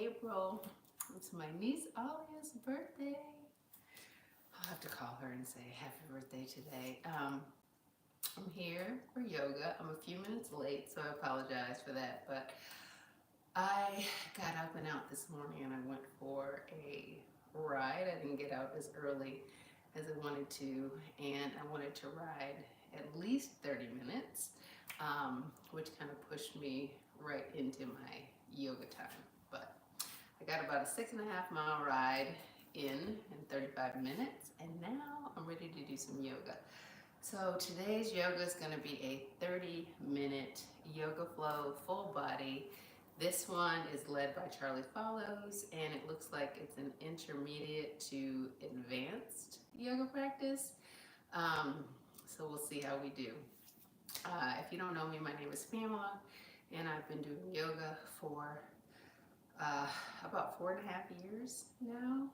April. It's my niece Alia's birthday. I'll have to call her and say happy birthday today. I'm here for yoga. I'm a few minutes late, so I apologize for that. But I got up and out this morning and I went for a ride. I didn't get out as early as I wanted to, and I wanted to ride at least 30 minutes, which kind of pushed me right into my yoga time. But I got about a 6.5 mile ride in 35 minutes, and now I'm ready to do some yoga. So today's yoga is going to be a 30-minute yoga flow, full body. This one is led by Charlie Follows, and it looks like it's an intermediate to advanced yoga practice. So we'll see how we do. If you don't know me, my name is Pamela, and I've been doing yoga for about 4.5 years now.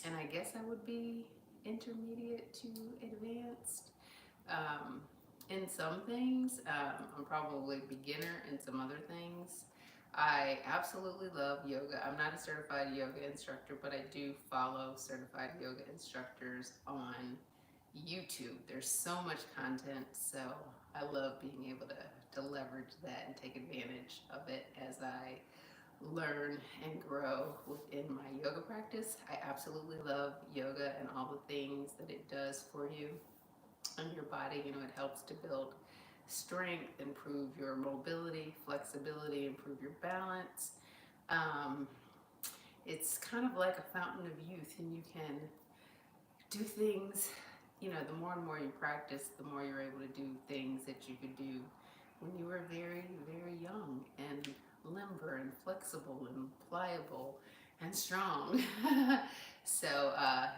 And I guess I would be intermediate to advanced. In some things, I'm probably beginner in some other things. I absolutely love yoga. I'm not a certified yoga instructor, but I do follow certified yoga instructors on YouTube. There's so much content, so I love being able to leverage that and take advantage of it as I learn and grow within my yoga practice. I absolutely love yoga and all the things that it does for you and your body. You know, it helps to build strength, improve your mobility, flexibility, improve your balance. It's kind of like a fountain of youth, and you can do things, you know, the more and more you practice, the more you're able to do things that you could do when you were very, very young and limber and flexible and pliable and strong. So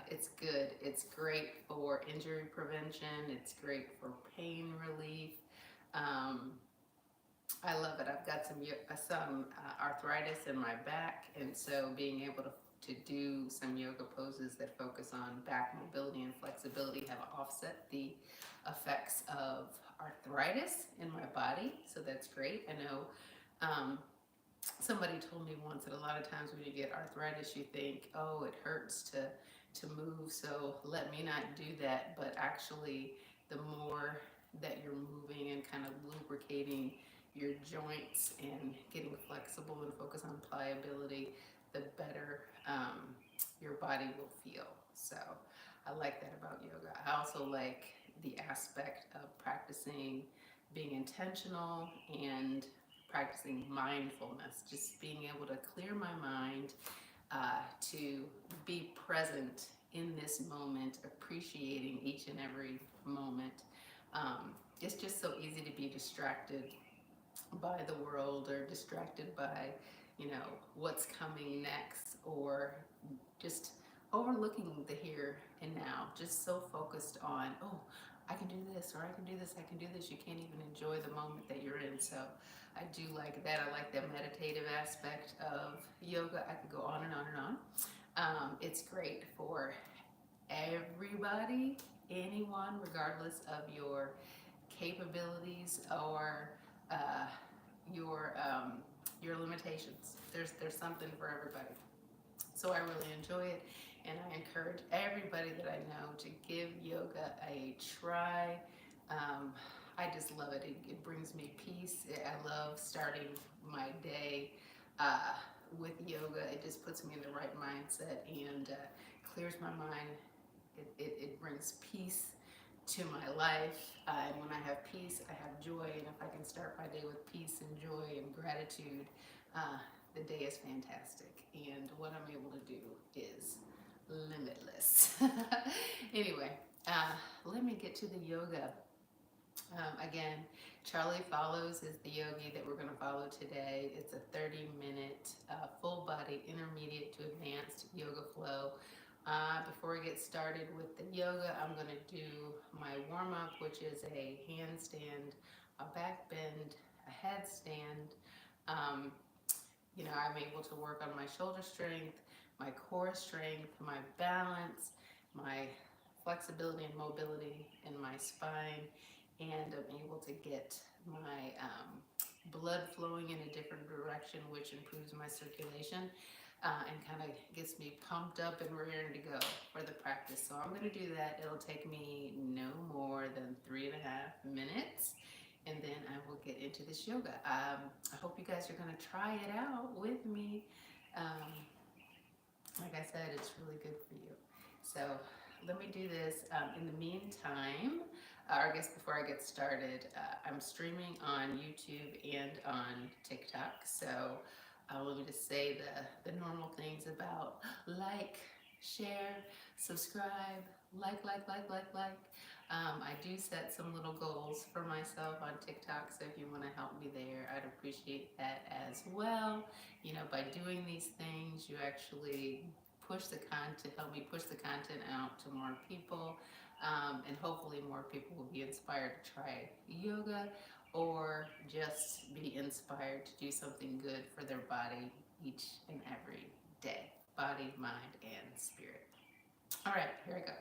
it's good. It's great for injury prevention. It's great for pain relief. I love it. I've got some arthritis in my back, and so being able to do some yoga poses that focus on back mobility and flexibility have offset the effects of arthritis in my body. So that's great. I know somebody told me once that a lot of times when you get arthritis, you think, oh, it hurts to move, so let me not do that. But actually, the more that you're moving and kind of lubricating your joints and getting flexible and focus on pliability, the better your body will feel. So I like that about yoga. I also like the aspect of practicing being intentional and practicing mindfulness, just being able to clear my mind, to be present in this moment, appreciating each and every moment. It's just so easy to be distracted by the world, or distracted by, you know, what's coming next, or just overlooking the here and now, just so focused on, oh, I can do this, or I can do this, I can do this. You can't even enjoy the moment that you're in. So I do like that. I like the meditative aspect of yoga. I could go on and on and on. It's great for everybody, anyone, regardless of your capabilities or your limitations. There's something for everybody. So I really enjoy it, and I encourage everybody that I know to give yoga a try. I just love it. It brings me peace. I love starting my day with yoga. It just puts me in the right mindset and clears my mind. It brings peace to my life, and when I have peace, I have joy, and if I can start my day with peace and joy and gratitude, the day is fantastic, and what I'm able to do is limitless. Anyway, let me get to the yoga. Again, Charlie Follows is the yogi that we're going to follow today. It's a 30-minute full body intermediate to advanced yoga flow. Before I get started with the yoga, I'm going to do my warm-up, which is a handstand, a back bend, a headstand. You know, I'm able to work on my shoulder strength, my core strength, my balance, my flexibility and mobility in my spine, and I'm able to get my blood flowing in a different direction, which improves my circulation and kind of gets me pumped up and ready to go for the practice. So I'm going to do that. It'll take me no more than 3.5 minutes. And then I will get into this yoga. I hope you guys are going to try it out with me. Like I said, it's really good for you. So let me do this. In the meantime, or I guess before I get started, I'm streaming on YouTube and on TikTok. So let me just say the normal things about like, share, subscribe, like. I do set some little goals for myself on TikTok, so if you want to help me there, I'd appreciate that as well. You know, by doing these things, you actually push the content, help me push the content out to more people, and hopefully more people will be inspired to try yoga or just be inspired to do something good for their body each and every day. Body, mind, and spirit. All right, here I go.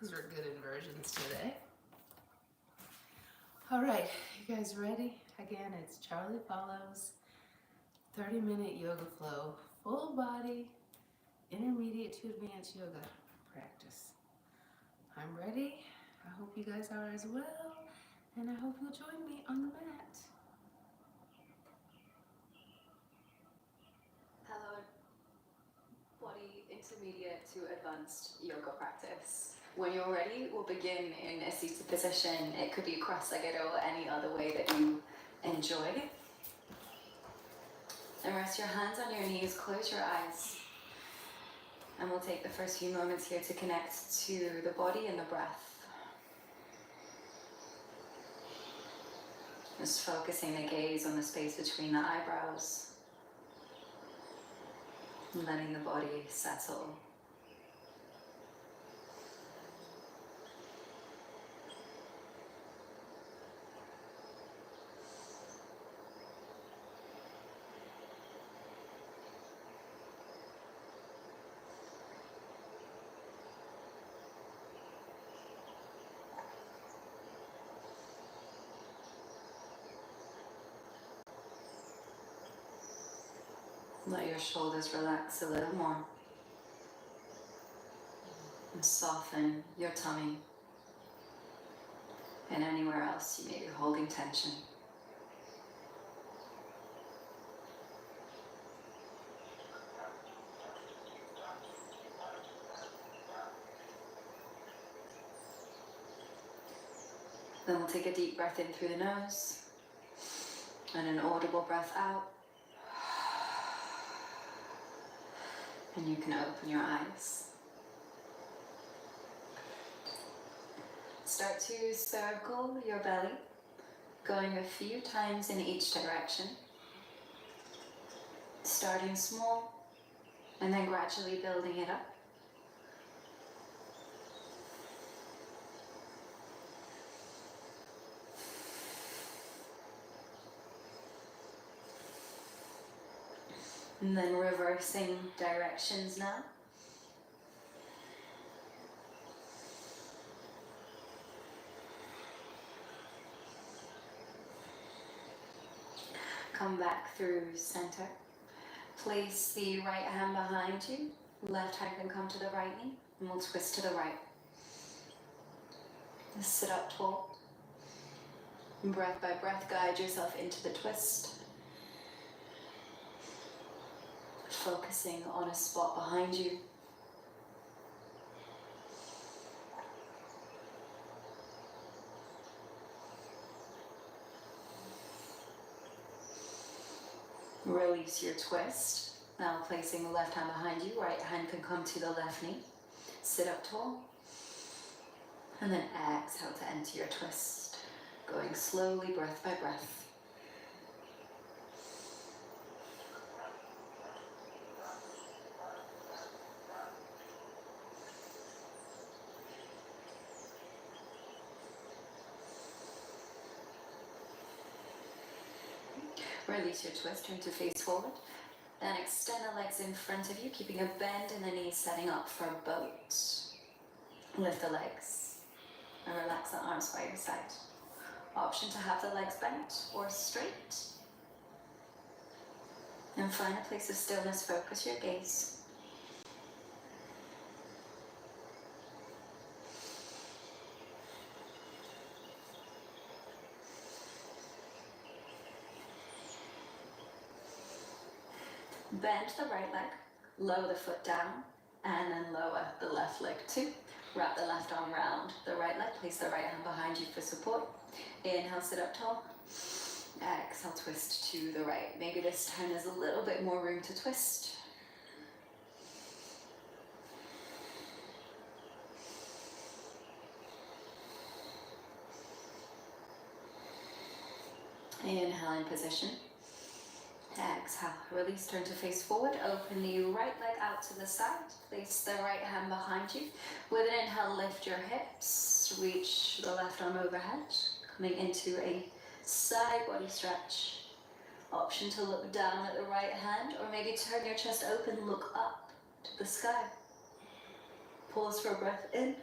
These are good inversions today. All right, you guys ready? Again, it's Charlie Follows 30-minute yoga flow, full body, intermediate to advanced yoga practice. I'm ready. I hope you guys are as well. And I hope you'll join me on the mat. Hello, body intermediate to advanced yoga practice. When you're ready, we'll begin in a seated position. It could be cross-legged or any other way that you enjoy. And rest your hands on your knees, close your eyes. And we'll take the first few moments here to connect to the body and the breath. Just focusing the gaze on the space between the eyebrows. And letting the body settle. Let your shoulders relax a little more. And soften your tummy. And anywhere else you may be holding tension. Then we'll take a deep breath in through the nose. And an audible breath out. And you can open your eyes. Start to circle your belly, going a few times in each direction. Starting small, and then gradually building it up. And then reversing directions now. Come back through center. Place the right hand behind you. Left hand can come to the right knee. And we'll twist to the right. Sit up tall. Breath by breath, guide yourself into the twist. Focusing on a spot behind you. Release your twist. Now placing the left hand behind you, right hand can come to the left knee. Sit up tall. And then exhale to enter your twist. Going slowly, breath by breath. Release your twist, turn to face forward. Then extend the legs in front of you, keeping a bend in the knees, setting up for a boat. Lift the legs and relax the arms by your side. Option to have the legs bent or straight. And find a place of stillness, focus your gaze. Bend the right leg, lower the foot down, and then lower the left leg too. Wrap the left arm round the right leg, place the right hand behind you for support. Inhale, sit up tall. Exhale, twist to the right. Maybe this time there's a little bit more room to twist. Inhale in position. Exhale, release, turn to face forward, open the right leg out to the side, place the right hand behind you. With an inhale, lift your hips, reach the left arm overhead, coming into a side body stretch. Option to look down at the right hand, or maybe turn your chest open, look up to the sky. Pause for a breath in.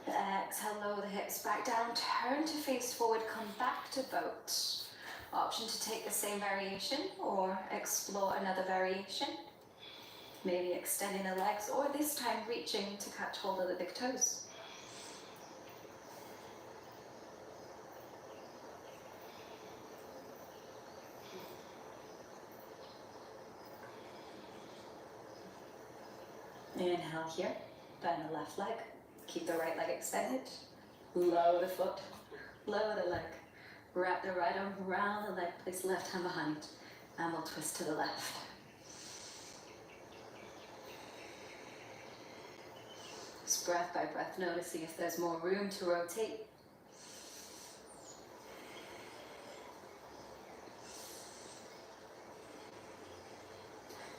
Exhale, lower the hips back down, turn to face forward, come back to boat. Option to take the same variation or explore another variation. Maybe extending the legs, or this time reaching to catch hold of the big toes. Inhale here, bend the left leg, keep the right leg extended, lower the foot, lower the leg, wrap the right arm around the leg, place the left hand behind, and we'll twist to the left. Just breath by breath, noticing if there's more room to rotate.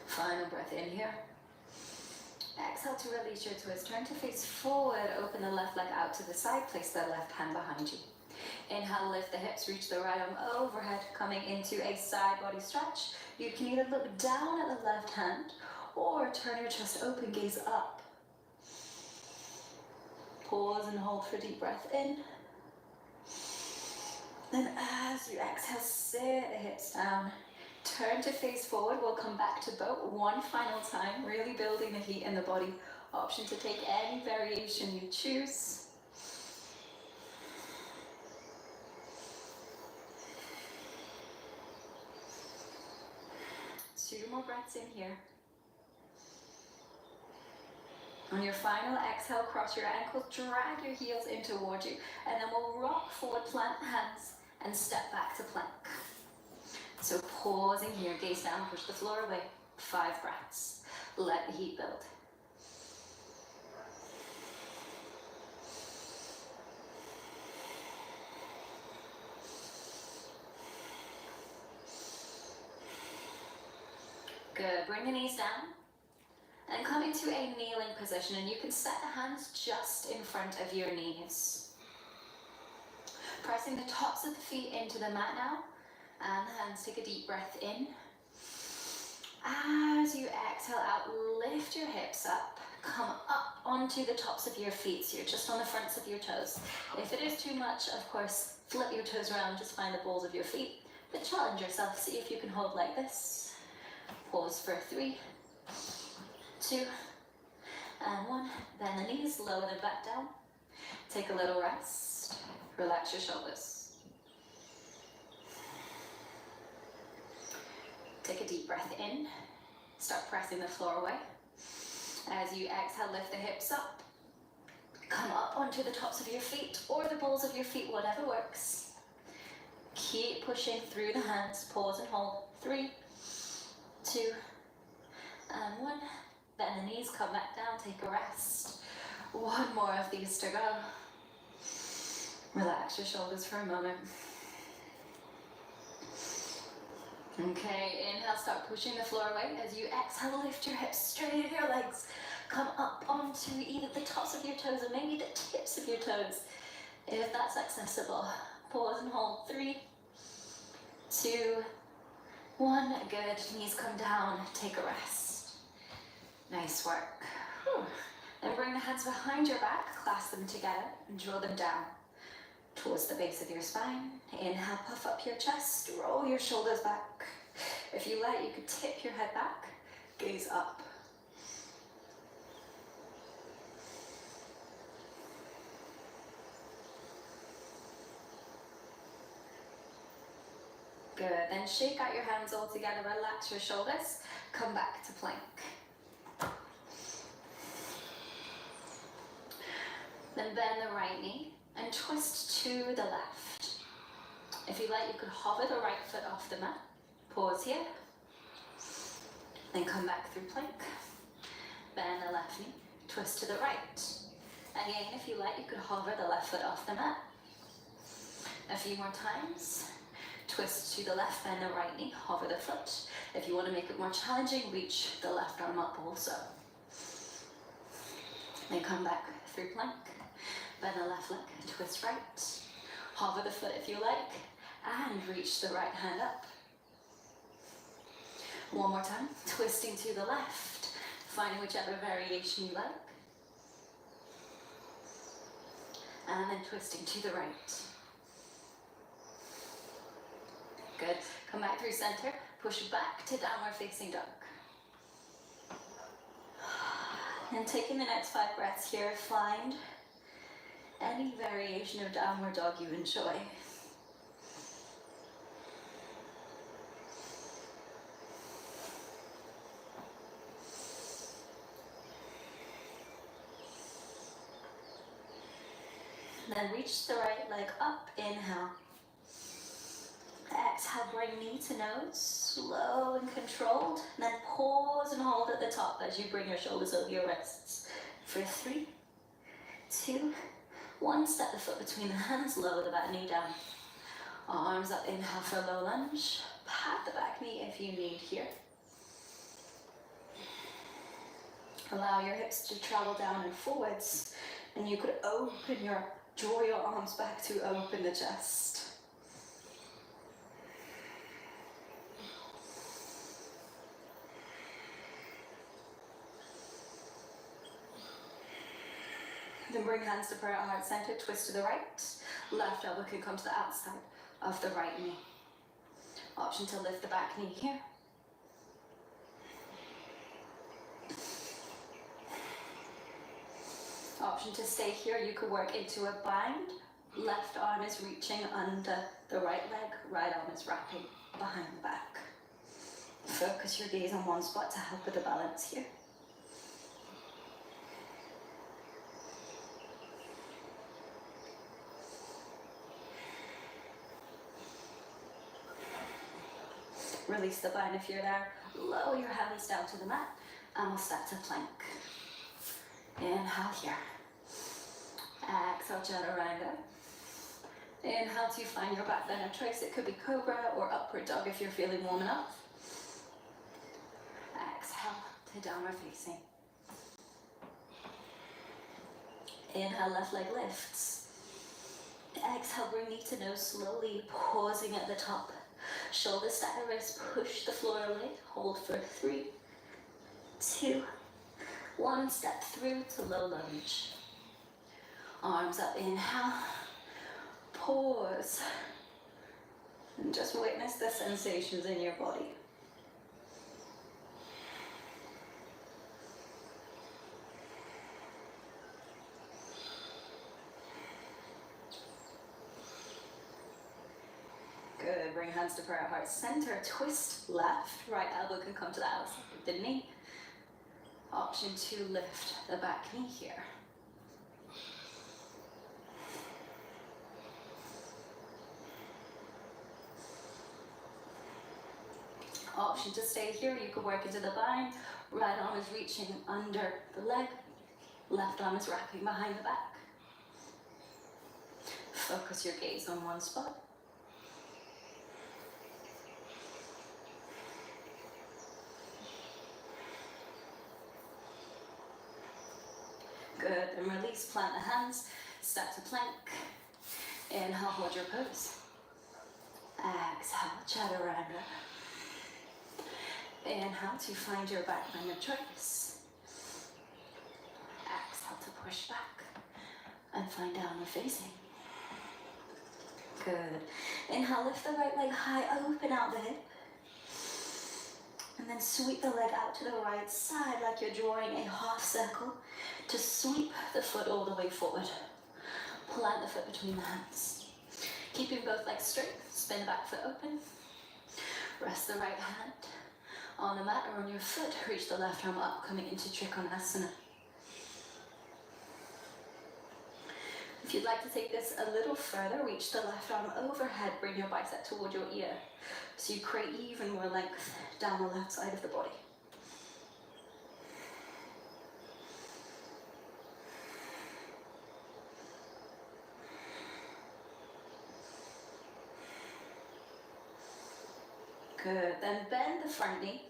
Final breath in here. Exhale to release your twist. Turn to face forward. Open the left leg out to the side. Place the left hand behind you. Inhale, lift the hips. Reach the right arm overhead. Coming into a side body stretch. You can either look down at the left hand or turn your chest open, gaze up. Pause and hold for a deep breath in. Then as you exhale, sit the hips down. Turn to face forward. We'll come back to boat one final time, really building the heat in the body. Option to take any variation you choose. Two more breaths in here. On your final exhale, cross your ankles, drag your heels in towards you, and then we'll rock forward, plant hands, and step back to plank. So pausing here, gaze down, push the floor away. 5 breaths. Let the heat build. Good. Bring the knees down and come into a kneeling position, and you can set the hands just in front of your knees. Pressing the tops of the feet into the mat now. And the hands, take a deep breath in. As you exhale out, lift your hips up. Come up onto the tops of your feet, so you're just on the fronts of your toes. If it is too much, of course, flip your toes around, just find the balls of your feet. But challenge yourself, see if you can hold like this. Pause for 3, 2, and 1. Bend the knees, lower them back down. Take a little rest. Relax your shoulders. Take a deep breath in. Start pressing the floor away. As you exhale, lift the hips up. Come up onto the tops of your feet or the balls of your feet, whatever works. Keep pushing through the hands. Pause and hold. 3, 2, and 1. Bend the knees, come back down, take a rest. 1 more of these to go. Relax your shoulders for a moment. Okay, inhale, start pushing the floor away. As you exhale, lift your hips, straighten your legs. Come up onto either the tops of your toes or maybe the tips of your toes, if that's accessible. Pause and hold. 3, 2, 1. Good. Knees come down. Take a rest. Nice work. Whew. Then bring the hands behind your back, clasp them together, and draw them down towards the base of your spine. Inhale, puff up your chest, roll your shoulders back. If you like, you could tip your head back, gaze up. Good, then shake out your hands all together, relax your shoulders, come back to plank. Then bend the right knee and twist to the left. If you like, you could hover the right foot off the mat. Pause here. Then come back through plank. Bend the left knee, twist to the right. Again, if you like, you could hover the left foot off the mat. A few more times. Twist to the left, bend the right knee, hover the foot. If you want to make it more challenging, reach the left arm up also. Then come back through plank. Bend the left leg, twist right. Hover the foot if you like, and reach the right hand up. One more time, twisting to the left, finding whichever variation you like. And then twisting to the right. Good. Come back through center, push back to downward facing dog. And taking the next 5 breaths here, find any variation of downward dog you enjoy. Then reach the right leg up, inhale. Exhale, bring knee to nose, slow and controlled. Then pause and hold at the top as you bring your shoulders over your wrists. For 3, 2, 1. Step the foot between the hands, lower the back knee down. Arms up, inhale for a low lunge. Pat the back knee if you need here. Allow your hips to travel down and forwards. And you could draw your arms back to open the chest. Then bring hands to prayer heart center, twist to the right. Left elbow can come to the outside of the right knee. Option to lift the back knee here. Option to stay here, you could work into a bind. Left arm is reaching under the right leg, right arm is wrapping behind the back. Focus your gaze on one spot to help with the balance here. Release the bind if you're there. Lower your hands down to the mat and we'll start to plank. Inhale here. Exhale, chaturanga. Inhale to find your back bend of choice. It could be cobra or upward dog if you're feeling warm enough. Exhale to downward facing. Inhale, left leg lifts. Exhale, bring knee to nose slowly, pausing at the top. Shoulder stack the wrist, push the floor away. Hold for 3, 2, 1. Step through to low lunge. Arms up, inhale. Pause. And just witness the sensations in your body. Good, bring hands to prayer heart center, twist left, right elbow can come to the outside of the knee. Option to lift the back knee here. Option to stay here, you could work into the bind. Right arm is reaching under the leg, left arm is wrapping behind the back. Focus your gaze on one spot. Good, and release, plant the hands, step to plank. Inhale, hold your pose. Exhale, chaturanga. Inhale to find your back bend of choice. Exhale to push back and find downward facing. Good. Inhale, lift the right leg high, open out the hip. And then sweep the leg out to the right side like you're drawing a half circle to sweep the foot all the way forward. Plant the foot between the hands. Keeping both legs straight, spin the back foot open. Rest the right hand on the mat or on your foot. Reach the left arm up, coming into Trikonasana. If you'd like to take this a little further, reach the left arm overhead, bring your bicep toward your ear. So you create even more length down the left side of the body. Good, then bend the front knee.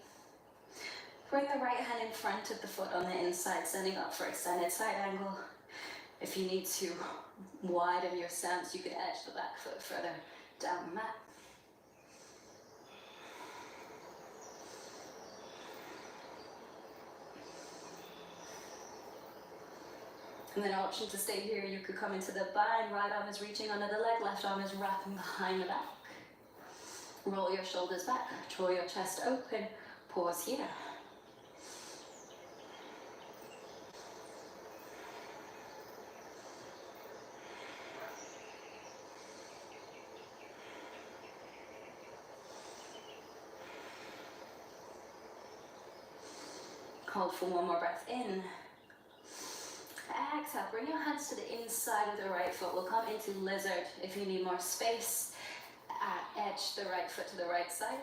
Bring the right hand in front of the foot on the inside, standing up for extended side angle. If you need to widen your stance, you could edge the back foot further down the mat. And then option to stay here, you could come into the bind, right arm is reaching under the leg, left arm is wrapping behind the back. Roll your shoulders back, draw your chest open, pause here. Hold for one more breath in. Exhale, bring your hands to the inside of the right foot. We'll come into lizard if you need more space. Edge the right foot to the right side.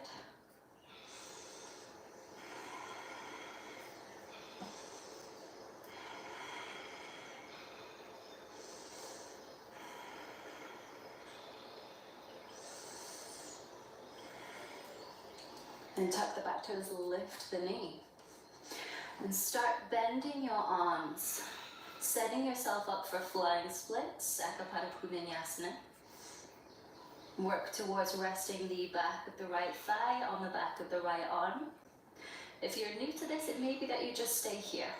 And tuck the back toes, lift the knee. And start bending your arms, setting yourself up for flying splits, Ekapada Punyasana. Work towards resting the back of the right thigh on the back of the right arm. If you're new to this, it may be that you just stay here.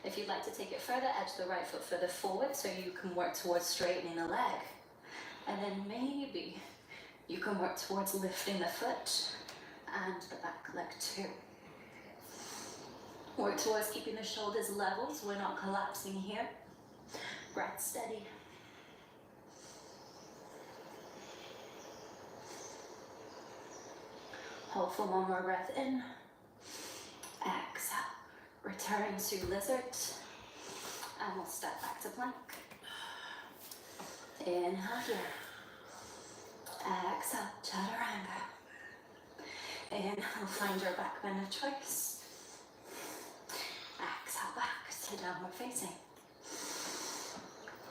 If you'd like to take it further, edge the right foot further forward so you can work towards straightening the leg. And then maybe you can work towards lifting the foot and the back leg too. Work towards keeping the shoulders level so we're not collapsing here. Breath steady. Hold for one more breath in. Exhale. Return to lizard. And we'll step back to plank. Inhale here. Exhale, chaturanga. Inhale, find your back bend of choice. Exhale, back to downward facing.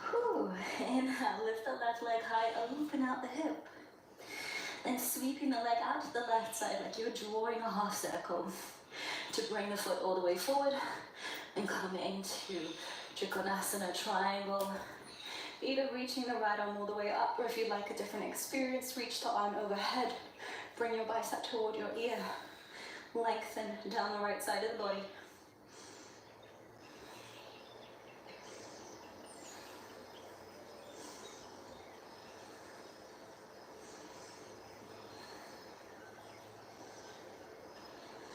Whew. Inhale, lift the left leg high, open out the hip. Then sweeping the leg out to the left side like you're drawing a half circle to bring the foot all the way forward and come into Trikonasana triangle. Either reaching the right arm all the way up, or if you'd like a different experience, reach the arm overhead. Bring your bicep toward your ear. Lengthen down the right side of the body.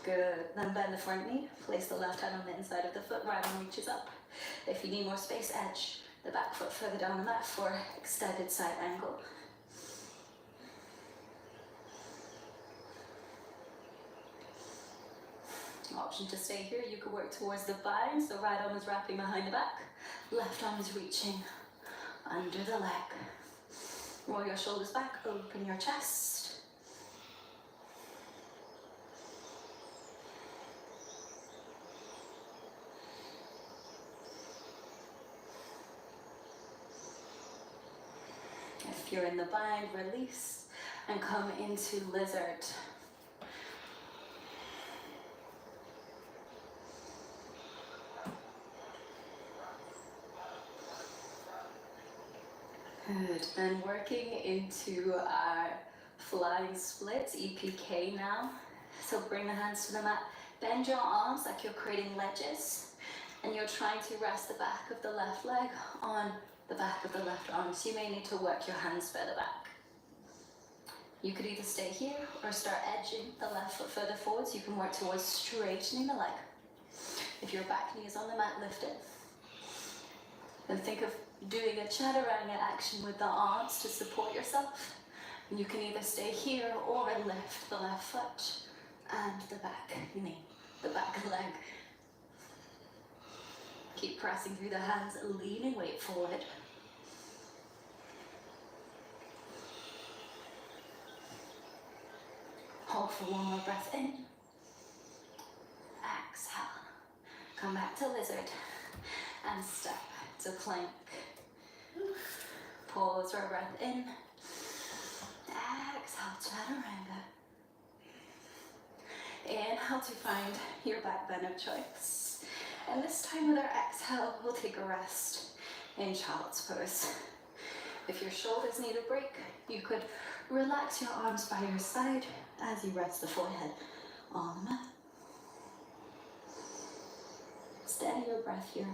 Good. Then bend the front knee. Place the left hand on the inside of the foot. Right arm reaches up. If you need more space, edge the back foot further down the mat for extended side angle. Option to stay here. You could work towards the bind. So right arm is wrapping behind the back. Left arm is reaching under the leg. Roll your shoulders back. Open your chest. If you're in the bind, release and come into lizard. Good. Then working into our flying splits, EPK now. So bring the hands to the mat. Bend your arms like you're creating ledges. And you're trying to rest the back of the left leg on the back of the left arm. So you may need to work your hands further back. You could either stay here or start edging the left foot further forward so you can work towards straightening the leg. If your back knee is on the mat, lift it. Then think of doing a chaturanga action with the arms to support yourself. And you can either stay here or lift the left foot and the back knee, the back leg. Keep pressing through the hands, leaning weight forward. Hold for one more breath in. Exhale. Come back to lizard and step to plank. Pause for a breath in. Exhale, chaturanga. Inhale to find your back bend of choice. And this time with our exhale, we'll take a rest in child's pose. If your shoulders need a break, you could relax your arms by your side as you rest the forehead on the mat. Steady your breath here.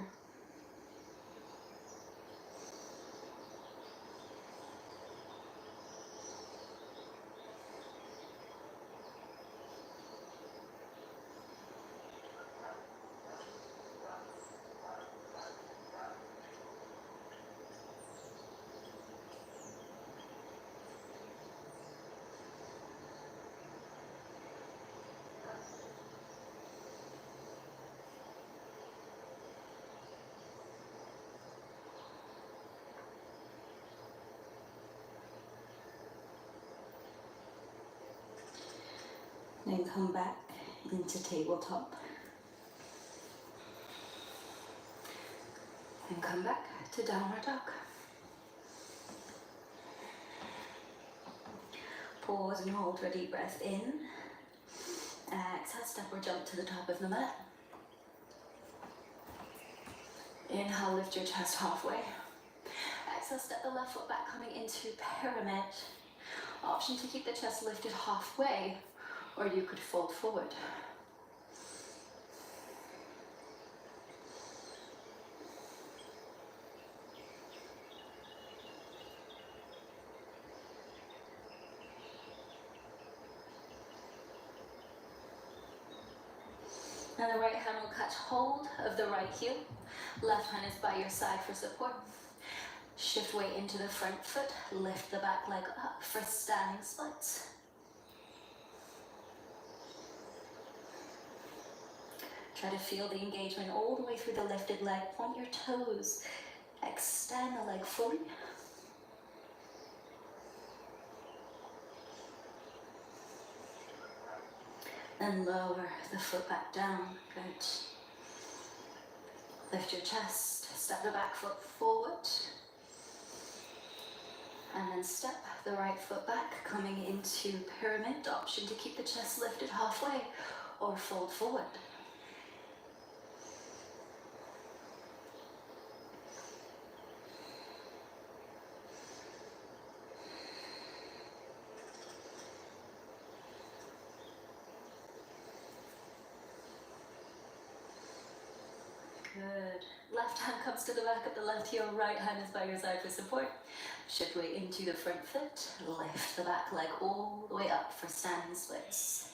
and come back into tabletop. And come back to downward dog. Pause and hold for a deep breath in. Exhale, step or jump to the top of the mat. Inhale, lift your chest halfway. Exhale, step the left foot back, coming into pyramid. Option to keep the chest lifted halfway, or you could fold forward. And the right hand will catch hold of the right heel. Left hand is by your side for support. Shift weight into the front foot. Lift the back leg up for standing splits. Try to feel the engagement all the way through the lifted leg. Point your toes. Extend the leg fully. And lower the foot back down. Good. Lift your chest. Step the back foot forward. And then step the right foot back, coming into pyramid. Option to keep the chest lifted halfway or fold forward. Good. Left hand comes to the back of the left heel, right hand is by your side for support. Shift weight into the front foot, lift the back leg all the way up for standing splits.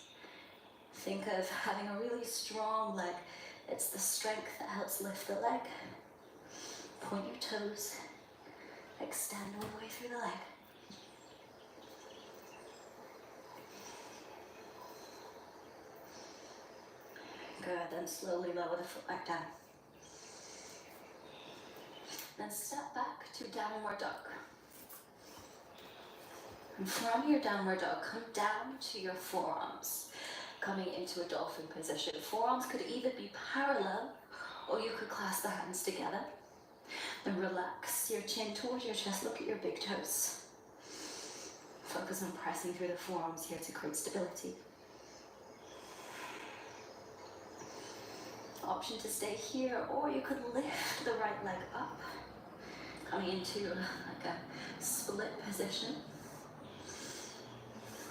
Think of having a really strong leg. It's the strength that helps lift the leg. Point your toes, extend all the way through the leg. Good, then slowly lower the foot back down. Then step back to downward dog. And from your downward dog, come down to your forearms, coming into a dolphin position. Forearms could either be parallel, or you could clasp the hands together. Then relax your chin towards your chest, look at your big toes. Focus on pressing through the forearms here to create stability. Option to stay here, or you could lift the right leg up, coming into like a split position.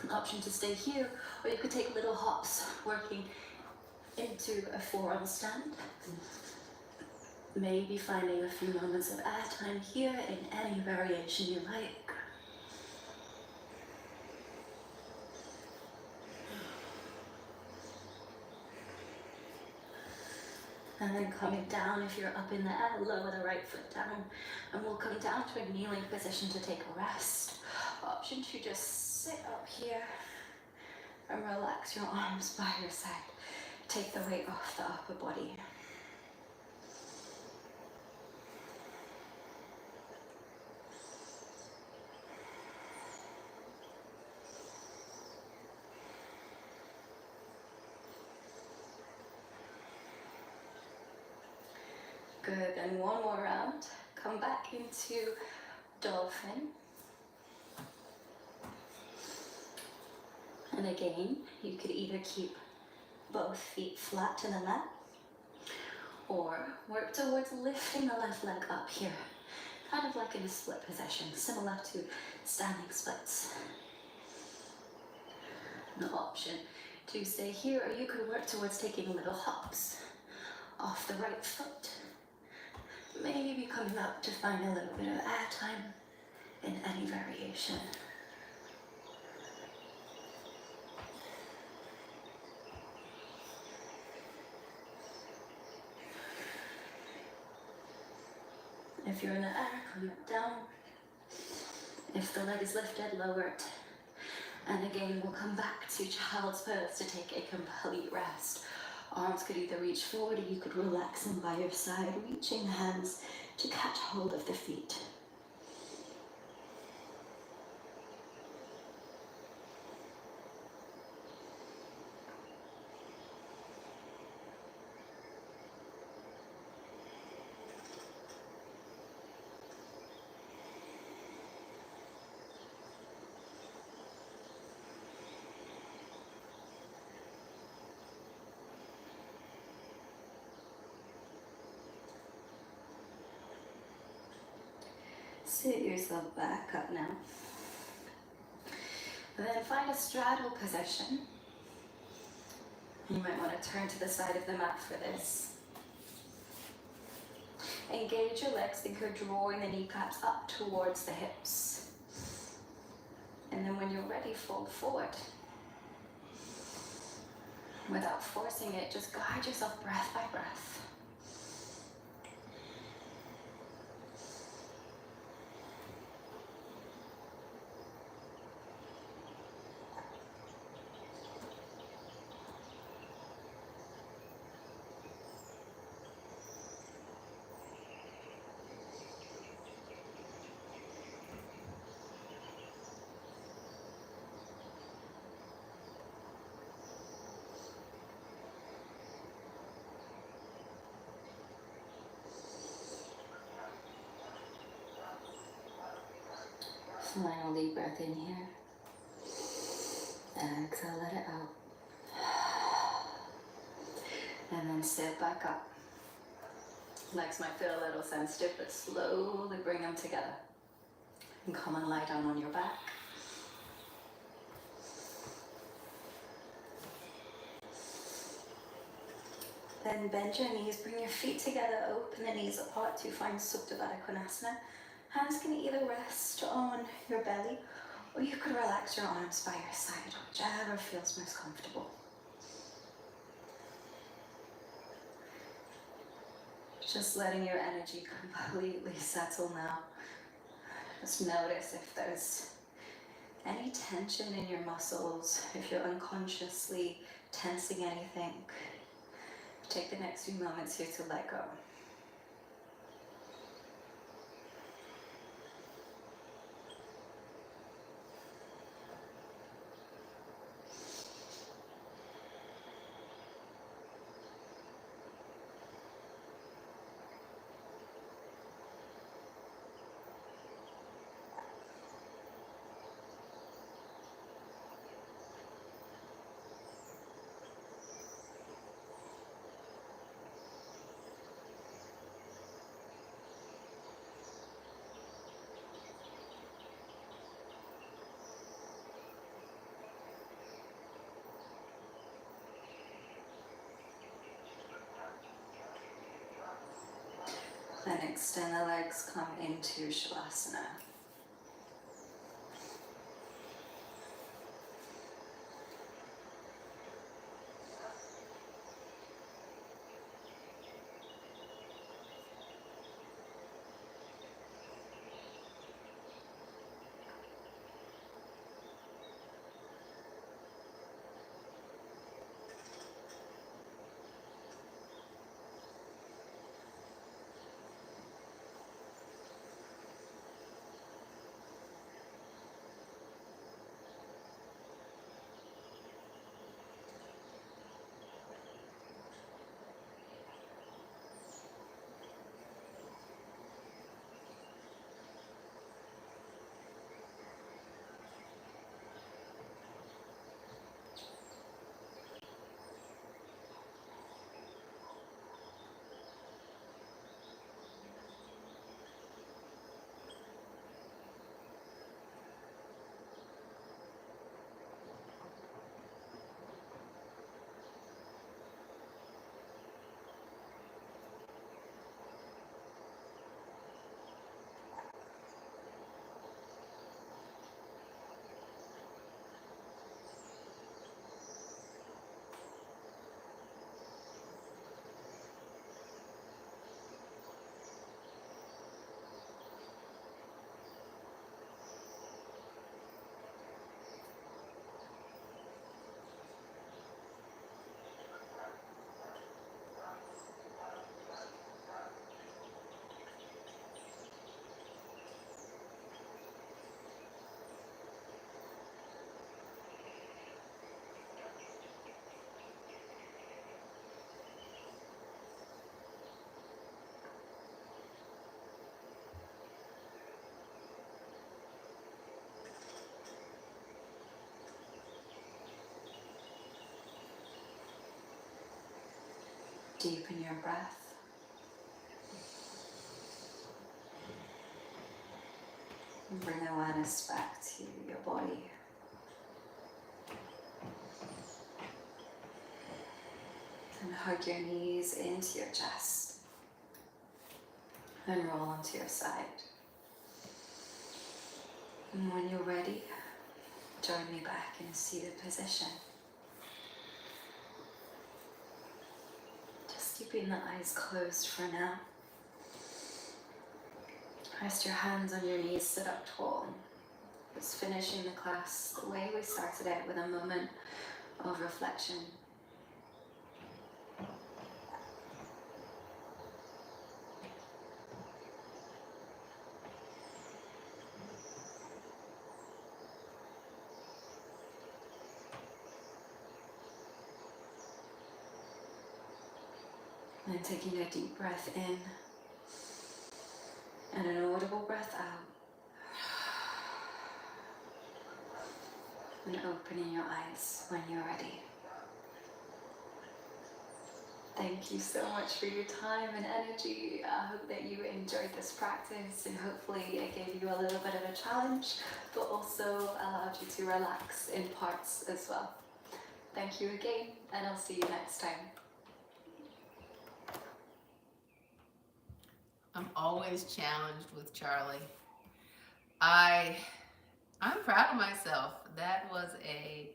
An option to stay here, or you could take little hops, working into a forearm stand. Maybe finding a few moments of air time here in any variation you like. And then coming down, if you're up in the air, lower the right foot down. And we'll come down to a kneeling position to take a rest. Option to just sit up here and relax your arms by your side. Take the weight off the upper body. Good, and one more round. Come back into dolphin. And again, you could either keep both feet flat to the mat, or work towards lifting the left leg up here, kind of like in a split position, similar to standing splits. An option to stay here, or you could work towards taking little hops off the right foot. Maybe be coming up to find a little bit of air time in any variation. If you're in the air, come down. If the leg is lifted, lower it. And again, we'll come back to child's pose to take a complete rest. Arms could either reach forward, or you could relax them by your side, reaching hands to catch hold of the feet. Sit yourself back up now. And then find a straddle position. You might want to turn to the side of the mat for this. Engage your legs, think you're drawing the kneecaps up towards the hips. And then when you're ready, fold forward. Without forcing it, just guide yourself breath by breath. Final deep breath in here. Exhale, let it out. And then sit back up. Legs might feel a little sensitive, but slowly bring them together. And come and lie down on your back. Then bend your knees, bring your feet together, open the knees apart to find Supta Baddha Konasana. Hands can either rest on your belly, or you could relax your arms by your side, whichever feels most comfortable. Just letting your energy completely settle now. Just notice if there's any tension in your muscles, if you're unconsciously tensing anything. Take the next few moments here to let go. Then extend the legs, come into Savasana. Deepen your breath. And bring awareness back to your body. And hug your knees into your chest. And roll onto your side. And when you're ready, join me back in seated position. Just keeping the eyes closed for now. Rest your hands on your knees, sit up tall. Just finishing the class the way we started it, with a moment of reflection. And taking a deep breath in and an audible breath out. And opening your eyes when you're ready. Thank you so much for your time and energy. I hope that you enjoyed this practice, and hopefully it gave you a little bit of a challenge, but also allowed you to relax in parts as well. Thank you again, and I'll see you next time. I'm always challenged with Charlie. I'm proud of myself. That was a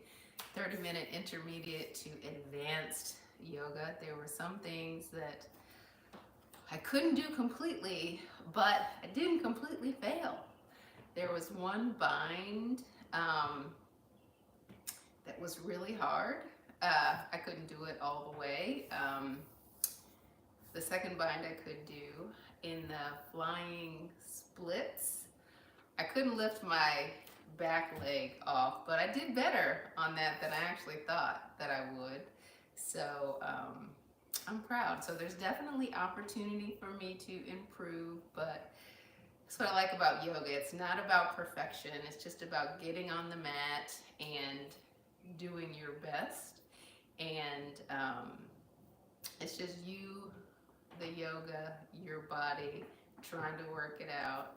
30-minute intermediate to advanced yoga. There were some things that I couldn't do completely, but I didn't completely fail. There was one bind that was really hard. I couldn't do it all the way. The second bind I could do. In the flying splits, I couldn't lift my back leg off, but I did better on that than I actually thought that I would. So I'm proud. So there's definitely opportunity for me to improve, but that's what I like about yoga. It's not about perfection. It's just about getting on the mat and doing your best. And it's just you, the yoga, your body, trying to work it out.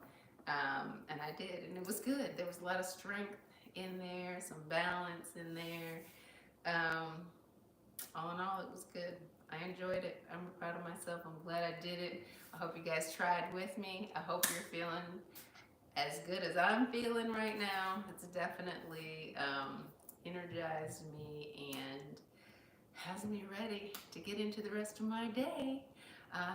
And I did, and it was good. There was a lot of strength in there, some balance in there. All in all, it was good. I enjoyed it. I'm proud of myself. I'm glad I did it. I hope you guys tried with me. I hope you're feeling as good as I'm feeling right now. It's definitely energized me and has me ready to get into the rest of my day.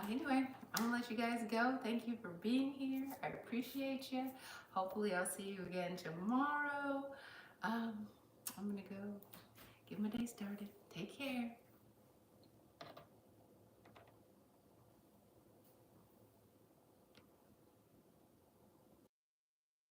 Anyway, I'm gonna let you guys go. Thank you for being here. I appreciate you. Hopefully I'll see you again tomorrow. I'm gonna go get my day started. Take care.